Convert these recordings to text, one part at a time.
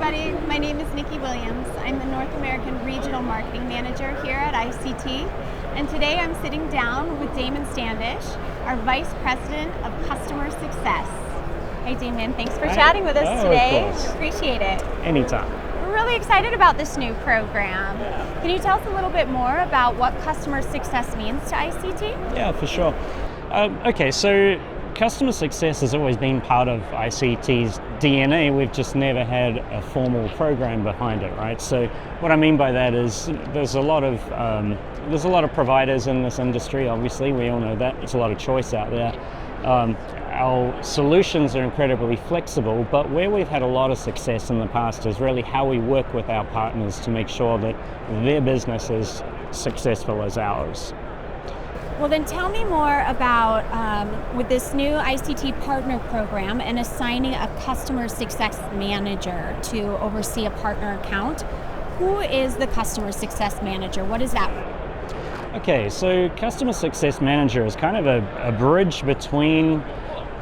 everybody. My name is Nikki Williams. I'm the North American Regional Marketing Manager here at ICT. And today I'm sitting down with Damon Standish, our Vice President of Customer Success. Hey Damon, thanks for chatting with us today. Of course. Appreciate it. Anytime. We're really excited about this new program. Can you tell us a little bit more about what customer success means to ICT? Yeah, for sure. Okay, so customer success has always been part of ICT's DNA. We've just never had a formal program behind it, right? So what I mean by that is there's a lot of providers in this industry. Obviously, we all know that there's a lot of choice out there. Our solutions are incredibly flexible, but where we've had a lot of success in the past is really how we work with our partners to make sure that their business is successful as ours. Well, then tell me more about, with this new ICT Partner Program and assigning a customer success manager to oversee a partner account. Who is the customer success manager? What is that? Okay, so customer success manager is kind of a bridge between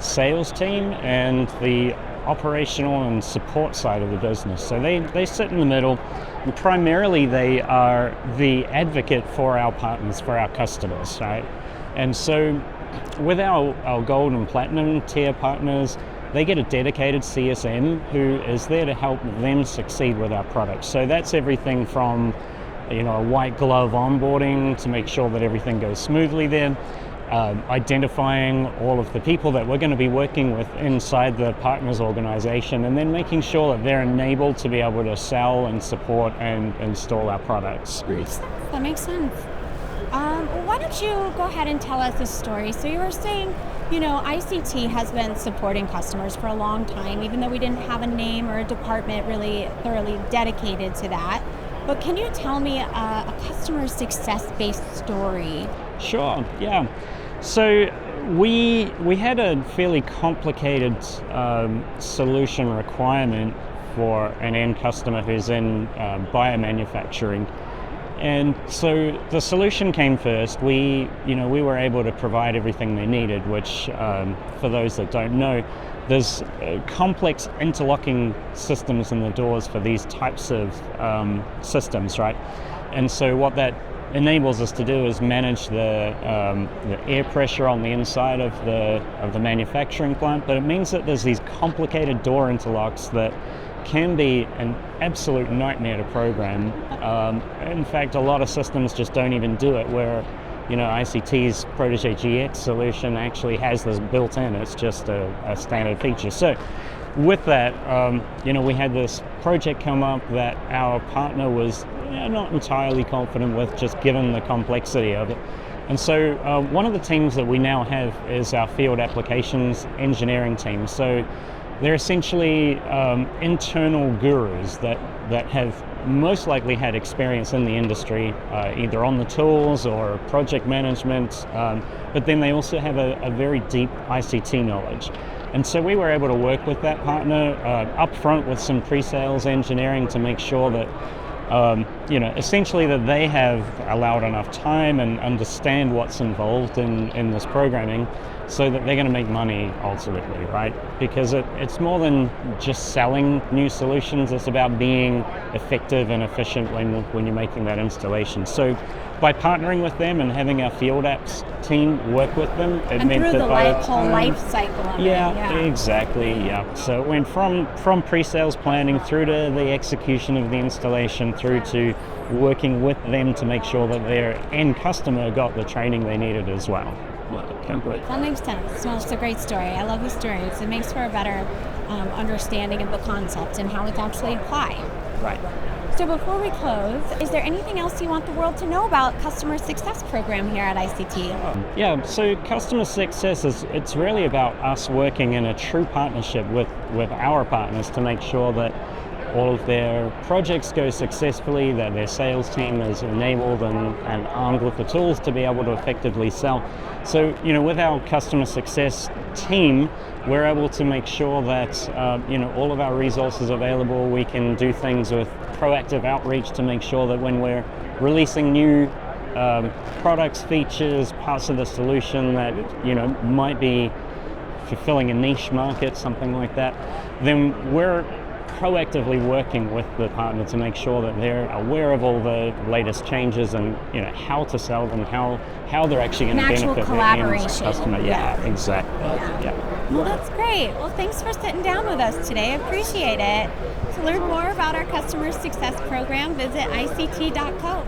sales team and the operational and support side of the business. So they sit in the middle, and primarily they are the advocate for our partners, for our customers, right? And so with our gold and platinum tier partners, they get a dedicated CSM who is there to help them succeed with our products. So that's everything from a white glove onboarding to make sure that everything goes smoothly there, identifying all of the people that we're going to be working with inside the partners organization, and then making sure that they're enabled to be able to sell and support and install our products. That makes sense. Why don't you go ahead and tell us a story? So you were saying, ICT has been supporting customers for a long time, even though we didn't have a name or a department really thoroughly dedicated to that. But can you tell me a customer success-based story? Sure, yeah. So we had a fairly complicated solution requirement for an end customer who's in biomanufacturing. And so the solution came first. We were able to provide everything they needed, which for those that don't know, there's complex interlocking systems in the doors for these types of systems, right? And so what that enables us to do is manage the air pressure on the inside of the manufacturing plant, but it means that there's these complicated door interlocks that can be an absolute nightmare to program. In fact, a lot of systems just don't even do it, where ICT's Protégé GX solution actually has this built in. It's just a standard feature. So with that, we had this project come up that our partner was not entirely confident with, just given the complexity of it. And so one of the teams that we now have is our field applications engineering team. So they're essentially internal gurus that have most likely had experience in the industry, either on the tools or project management, but then they also have a very deep ICT knowledge. And so we were able to work with that partner up front with some pre-sales engineering to make sure that essentially that they have allowed enough time and understand what's involved in this programming, so that they're going to make money ultimately, right? Because it's more than just selling new solutions. It's about being effective and efficient when you're making that installation. So by partnering with them and having our field apps team work with them, it and meant through that the whole life cycle of it. Yeah, exactly. Yeah. So it went from pre-sales planning through to the execution of the installation, through to working with them to make sure that their end customer got the training they needed as well. That makes sense. Well, it's a great story. I love the stories. It makes for a better understanding of the concept and how it's actually applied. Right. So before we close, is there anything else you want the world to know about Customer Success Program here at ICT? Yeah, so customer success it's really about us working in a true partnership with our partners to make sure that all of their projects go successfully, that their sales team is enabled and armed with the tools to be able to effectively sell. So, with our customer success team, we're able to make sure that, all of our resources are available. We can do things with proactive outreach to make sure that when we're releasing new products, features, parts of the solution that, might be fulfilling a niche market, something like that, then we're proactively working with the partner to make sure that they're aware of all the latest changes and how to sell them, how they're actually going to benefit their end customer. Yeah, exactly. Yeah. Well, that's great. Well, thanks for sitting down with us today. I appreciate it. To learn more about our Customer Success Program, visit ICT.co.